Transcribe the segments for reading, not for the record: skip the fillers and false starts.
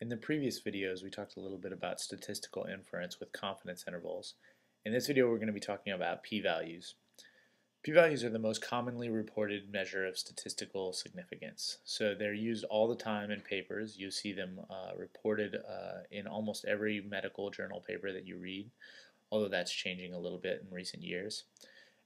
In the previous videos, we talked a little bit about statistical inference with confidence intervals. In this video, we're going to be talking about p-values. P-values are the most commonly reported measure of statistical significance. So they're used all the time in papers. You see them reported in almost every medical journal paper that you read, although that's changing a little bit in recent years.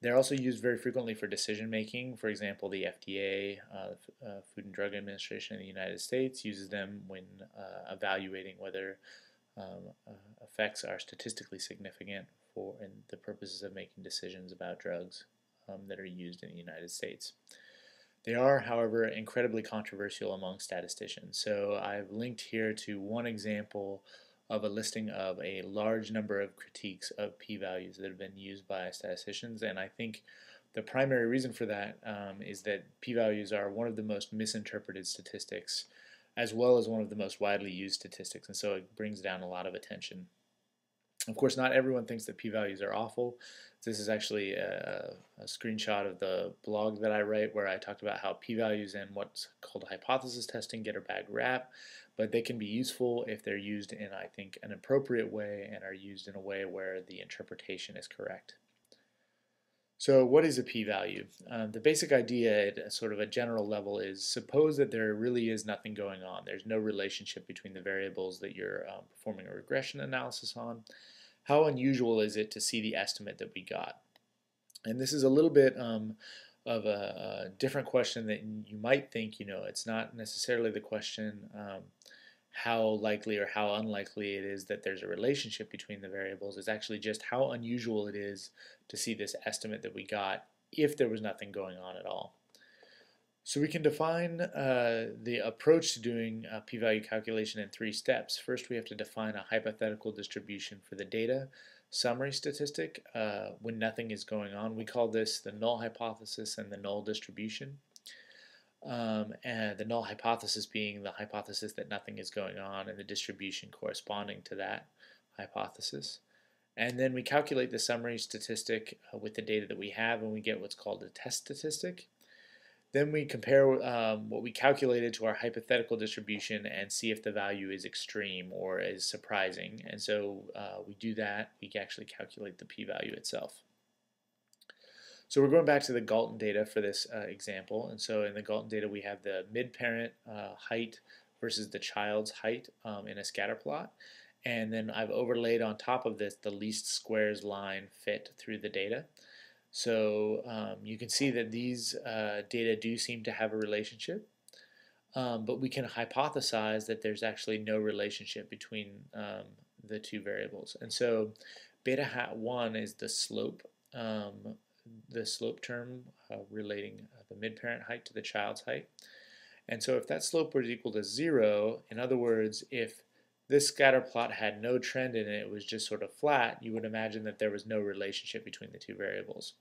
They're also used very frequently for decision making. For example, the FDA, Food and Drug Administration in the United States, uses them when evaluating whether effects are statistically significant for in the purposes of making decisions about drugs that are used in the United States. They are, however, incredibly controversial among statisticians. So I've linked here to one example of a listing of a large number of critiques of p-values that have been used by statisticians, and I think the primary reason for that is that p-values are one of the most misinterpreted statistics as well as one of the most widely used statistics, and so it brings down a lot of attention. Of course, not everyone thinks that p-values are awful. This is actually a screenshot of the blog that I write where I talked about how p-values and what's called hypothesis testing get a bad rap, but they can be useful if they're used in, I think, an appropriate way and are used in a way where the interpretation is correct. So what is a p-value? The basic idea at sort of a general level is suppose that there really is nothing going on. There's no relationship between the variables that you're performing a regression analysis on. How unusual is it to see the estimate that we got? And this is a little bit of a different question that you might think, it's not necessarily the question how likely or how unlikely it is that there's a relationship between the variables. It's actually just how unusual it is to see this estimate that we got if there was nothing going on at all. So we can define the approach to doing a p-value calculation in 3 steps. First, we have to define a hypothetical distribution for the data summary statistic when nothing is going on. We call this the null hypothesis and the null distribution. And the null hypothesis being the hypothesis that nothing is going on and the distribution corresponding to that hypothesis. And then we calculate the summary statistic with the data that we have, and we get what's called a test statistic. Then we compare what we calculated to our hypothetical distribution and see if the value is extreme or is surprising. And so we do that. We actually calculate the p-value itself. So we're going back to the Galton data for this example. And so in the Galton data, we have the mid-parent height versus the child's height in a scatter plot. And then I've overlaid on top of this the least squares line fit through the data. So you can see that these data do seem to have a relationship, but we can hypothesize that there's actually no relationship between the two variables. And so beta hat 1 is the slope term relating the mid-parent height to the child's height. And so if that slope was equal to 0, in other words, if this scatter plot had no trend in it, it was just sort of flat, you would imagine that there was no relationship between the two variables.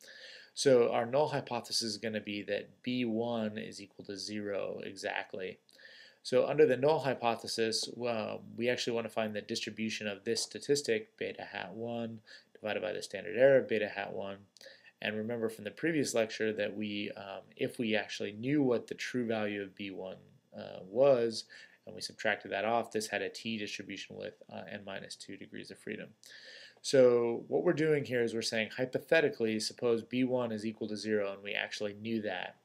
So our null hypothesis is going to be that B1 is equal to 0 exactly. So under the null hypothesis, we actually want to find the distribution of this statistic, beta hat 1, divided by the standard error, beta hat 1. And remember from the previous lecture that if we actually knew what the true value of B1 was, and we subtracted that off, this had a t distribution with n minus 2 degrees of freedom. So what we're doing here is we're saying hypothetically, suppose B1 is equal to 0, and we actually knew that.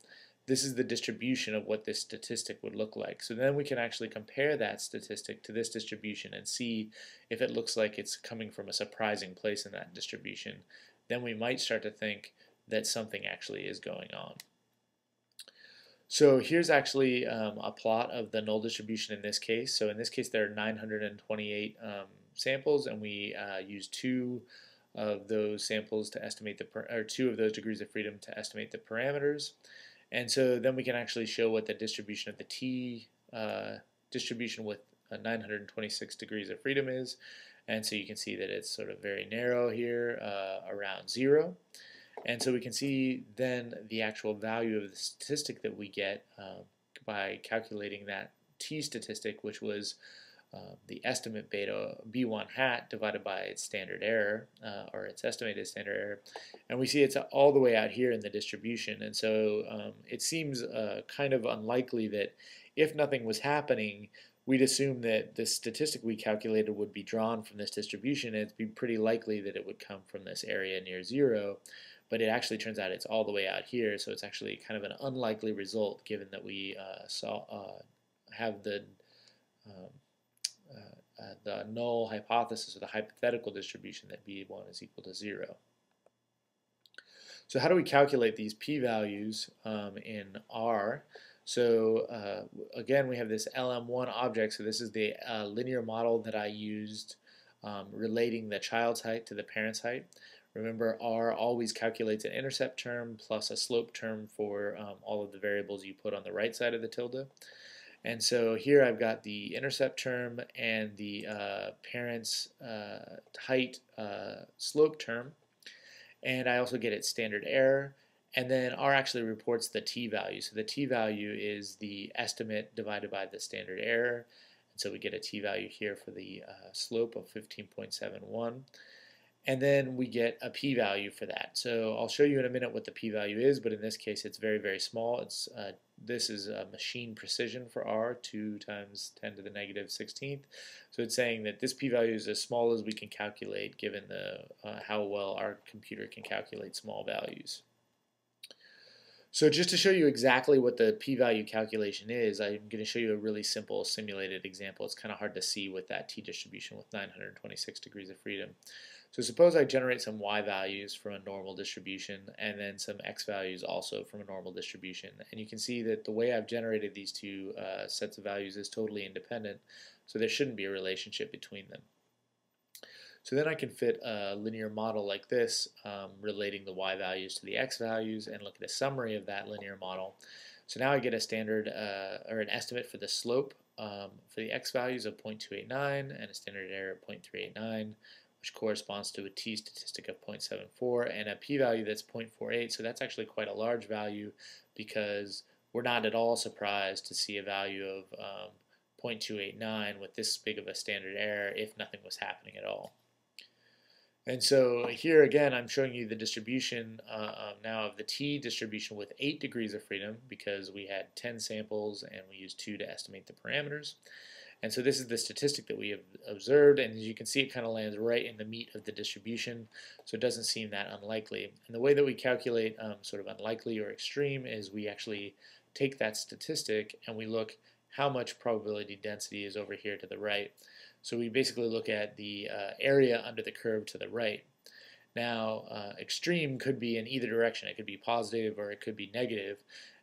This is the distribution of what this statistic would look like. So then we can actually compare that statistic to this distribution and see if it looks like it's coming from a surprising place in that distribution. Then we might start to think that something actually is going on. So here's actually a plot of the null distribution in this case. So in this case there are 928 samples, and we use 2 of those samples to estimate or 2 of those degrees of freedom to estimate the parameters. And so then we can actually show what the distribution of the t distribution with 926 degrees of freedom is. And so you can see that it's sort of very narrow here, around 0. And so we can see then the actual value of the statistic that we get by calculating that t statistic, which was the estimate beta b1 hat divided by its standard error, or its estimated standard error. And we see it's all the way out here in the distribution. And so it seems kind of unlikely that if nothing was happening, we'd assume that the statistic we calculated would be drawn from this distribution, and it'd be pretty likely that it would come from this area near 0, but it actually turns out it's all the way out here, so it's actually kind of an unlikely result given that we have um, the null hypothesis, or the hypothetical distribution, that b1 is equal to 0. So how do we calculate these p-values in R? So again, we have this LM1 object, so this is the linear model that I used relating the child's height to the parent's height. Remember, R always calculates an intercept term plus a slope term for all of the variables you put on the right side of the tilde. And so here I've got the intercept term and the parent's height slope term, and I also get its standard error. And then R actually reports the t-value. So the t-value is the estimate divided by the standard error. And so we get a t-value here for the slope of 15.71. And then we get a p-value for that. So I'll show you in a minute what the p-value is, but in this case it's very, very small. This is a machine precision for R, 2 times 10 to the negative 16th. So it's saying that this p-value is as small as we can calculate given how well our computer can calculate small values. So just to show you exactly what the p-value calculation is, I'm going to show you a really simple simulated example. It's kind of hard to see with that t-distribution with 926 degrees of freedom. So suppose I generate some y values from a normal distribution and then some x values also from a normal distribution. And you can see that the way I've generated these two sets of values is totally independent, so there shouldn't be a relationship between them. So then I can fit a linear model like this relating the y values to the x values and look at a summary of that linear model. So now I get a standard or an estimate for the slope for the x values of 0.289 and a standard error of 0.389, which corresponds to a t-statistic of 0.74 and a p-value that's 0.48. So that's actually quite a large value because we're not at all surprised to see a value of 0.289 with this big of a standard error if nothing was happening at all. And so here again I'm showing you the distribution now of the t-distribution with 8 degrees of freedom because we had 10 samples and we used 2 to estimate the parameters. And so this is the statistic that we have observed, and as you can see it kind of lands right in the meat of the distribution, so it doesn't seem that unlikely. And the way that we calculate sort of unlikely or extreme is we actually take that statistic and we look how much probability density is over here to the right. So we basically look at the area under the curve to the right. Now extreme could be in either direction. It could be positive or it could be negative.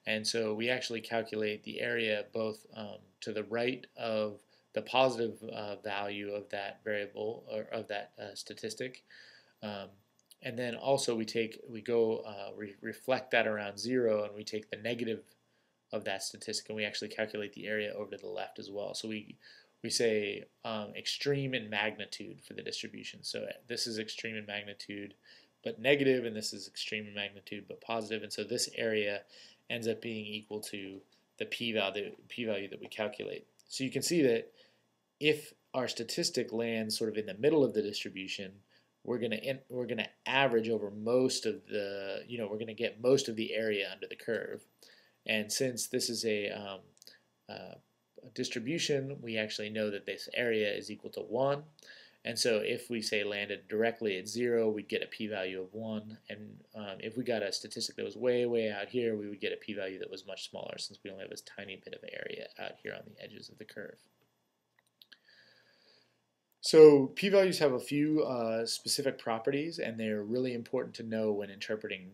And so we actually calculate the area both to the right of the positive value of that variable or of that statistic, and then also we reflect that around 0 and we take the negative of that statistic and we actually calculate the area over to the left as well. So we say extreme in magnitude for the distribution. So this is extreme in magnitude but negative, and this is extreme in magnitude but positive, and so this area ends up being equal to the p-value that we calculate. So you can see that if our statistic lands sort of in the middle of the distribution, we're going to average over most of the, we're going to get most of the area under the curve. And since this is a distribution, we actually know that this area is equal to 1. And so if we say landed directly at 0, we'd get a p-value of 1. And if we got a statistic that was way, way out here, we would get a p-value that was much smaller since we only have this tiny bit of area out here on the edges of the curve. So p-values have a few specific properties, and they're really important to know when interpreting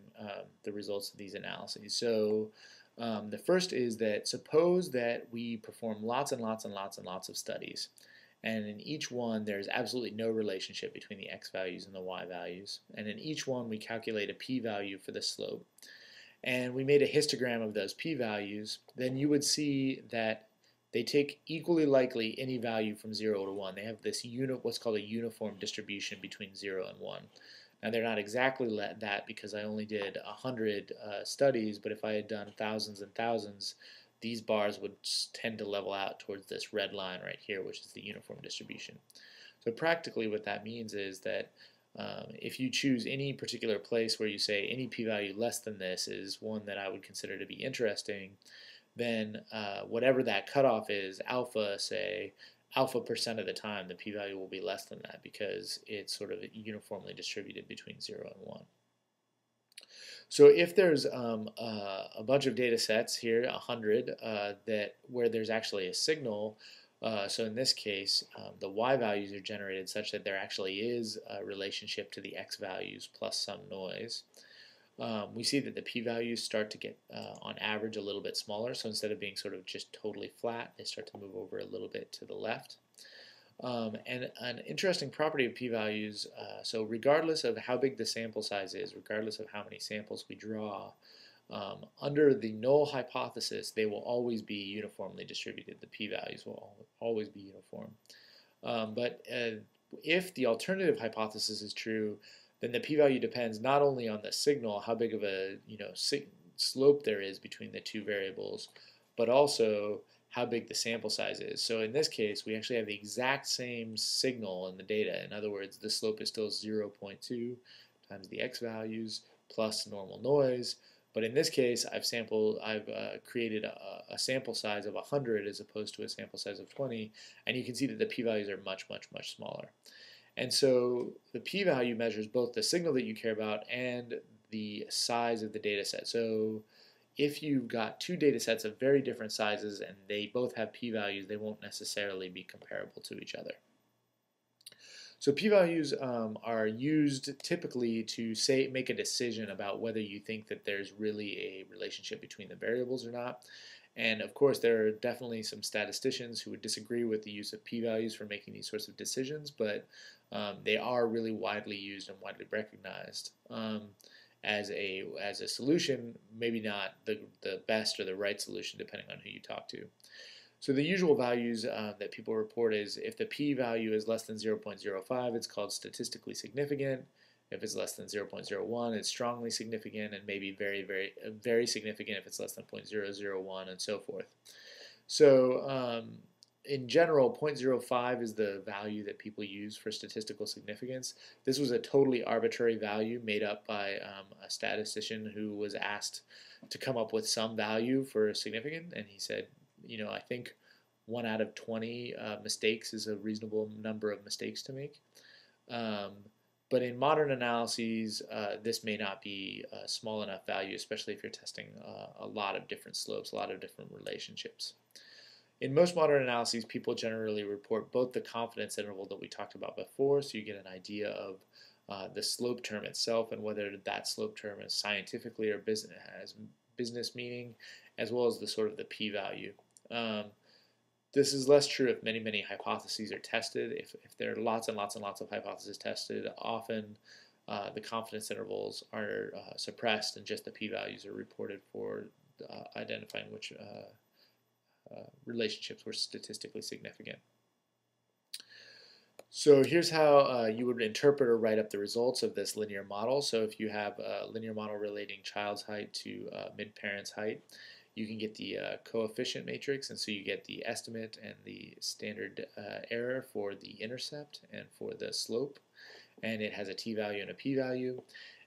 the results of these analyses. So the first is that suppose that we perform lots and lots and lots and lots of studies. And in each one, there's absolutely no relationship between the x values and the y values. And in each one, we calculate a p-value for the slope. And we made a histogram of those p-values. Then you would see that they take equally likely any value from 0 to 1. They have this what's called a uniform distribution between 0 and 1. Now they're not exactly that because I only did 100 studies, but if I had done thousands and thousands, these bars would tend to level out towards this red line right here, which is the uniform distribution. So practically what that means is that if you choose any particular place where you say any p-value less than this is one that I would consider to be interesting, then whatever that cutoff is, alpha, say, alpha percent of the time, the p-value will be less than that because it's sort of uniformly distributed between 0 and 1. So if there's a bunch of data sets here, 100, where there's actually a signal, so in this case, the y values are generated such that there actually is a relationship to the x values plus some noise. We see that the p-values start to get, on average, a little bit smaller. So instead of being sort of just totally flat, they start to move over a little bit to the left. And an interesting property of p-values, so regardless of how big the sample size is, regardless of how many samples we draw, under the null hypothesis, they will always be uniformly distributed. The p-values will always be uniform. But if the alternative hypothesis is true, then the p-value depends not only on the signal, how big of a slope there is between the two variables, but also how big the sample size is. So in this case, we actually have the exact same signal in the data. In other words, the slope is still 0.2 times the x values plus normal noise. But in this case, I've created a sample size of 100 as opposed to a sample size of 20, and you can see that the p-values are much, much, much smaller. And so the p-value measures both the signal that you care about and the size of the data set. So if you've got two data sets of very different sizes and they both have p-values, they won't necessarily be comparable to each other. So p-values are used typically to make a decision about whether you think that there's really a relationship between the variables or not. And of course, there are definitely some statisticians who would disagree with the use of p-values for making these sorts of decisions, but they are really widely used and widely recognized as a solution, maybe not the best or the right solution depending on who you talk to. So the usual values that people report is if the p-value is less than 0.05, it's called statistically significant. If it's less than 0.01, it's strongly significant, and maybe very, very, very significant if it's less than 0.001, and so forth. So in general, 0.05 is the value that people use for statistical significance. This was a totally arbitrary value made up by a statistician who was asked to come up with some value for significant, and he said, I think 1 out of 20 mistakes is a reasonable number of mistakes to make. But in modern analyses, this may not be a small enough value, especially if you're testing a lot of different slopes, a lot of different relationships. In most modern analyses, people generally report both the confidence interval that we talked about before, so you get an idea of the slope term itself and whether that slope term is scientifically or has business meaning, as well as the sort of the p-value. This is less true if many, many hypotheses are tested. If there are lots and lots and lots of hypotheses tested, often the confidence intervals are suppressed and just the p-values are reported for identifying which relationships were statistically significant. So here's how you would interpret or write up the results of this linear model. So if you have a linear model relating child's height to mid-parent's height, you can get the coefficient matrix, and so you get the estimate and the standard error for the intercept and for the slope, and it has a t-value and a p-value.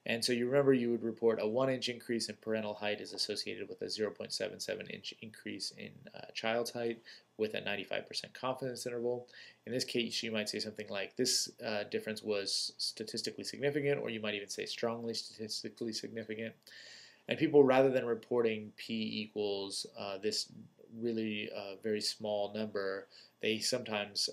And so you remember you would report a 1-inch increase in parental height is associated with a 0.77-inch increase in child's height with a 95% confidence interval. In this case, you might say something like this difference was statistically significant, or you might even say strongly statistically significant. And people, rather than reporting p equals this really very small number, they sometimes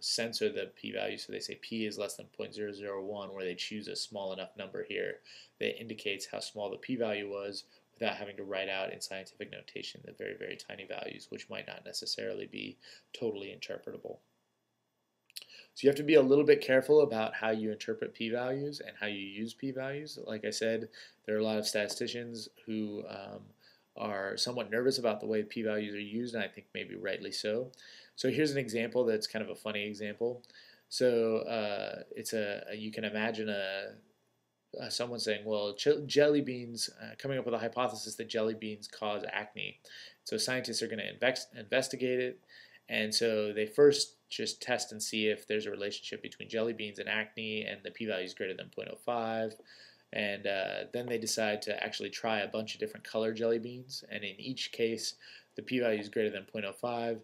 censor the p-value, so they say p is less than 0.001, where they choose a small enough number here that indicates how small the p-value was without having to write out in scientific notation the very, very tiny values, which might not necessarily be totally interpretable. So you have to be a little bit careful about how you interpret p-values and how you use p-values. Like I said, there are a lot of statisticians who are somewhat nervous about the way p-values are used, and I think maybe rightly so. So here's an example that's kind of a funny example. So you can imagine someone saying, well, jelly beans, coming up with a hypothesis that jelly beans cause acne. So scientists are going to investigate it, and so they first just test and see if there's a relationship between jelly beans and acne, and the p-value is greater than 0.05. And then they decide to actually try a bunch of different color jelly beans, and in each case the p-value is greater than 0.05,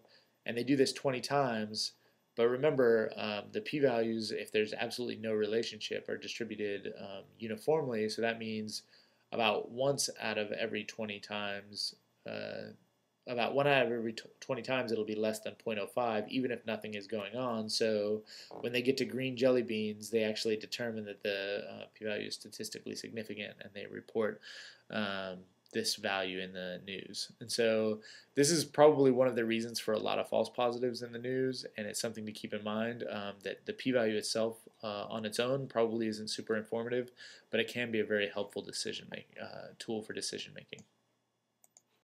and they do this 20 times. But remember, the p-values, if there's absolutely no relationship, are distributed uniformly. So that means about once out of every 20 times, about 1 out of every 20 times, it'll be less than 0.05, even if nothing is going on. So when they get to green jelly beans, they actually determine that the p-value is statistically significant, and they report this value in the news. And so this is probably one of the reasons for a lot of false positives in the news, and it's something to keep in mind, that the p-value itself on its own probably isn't super informative, but it can be a very helpful tool for decision making.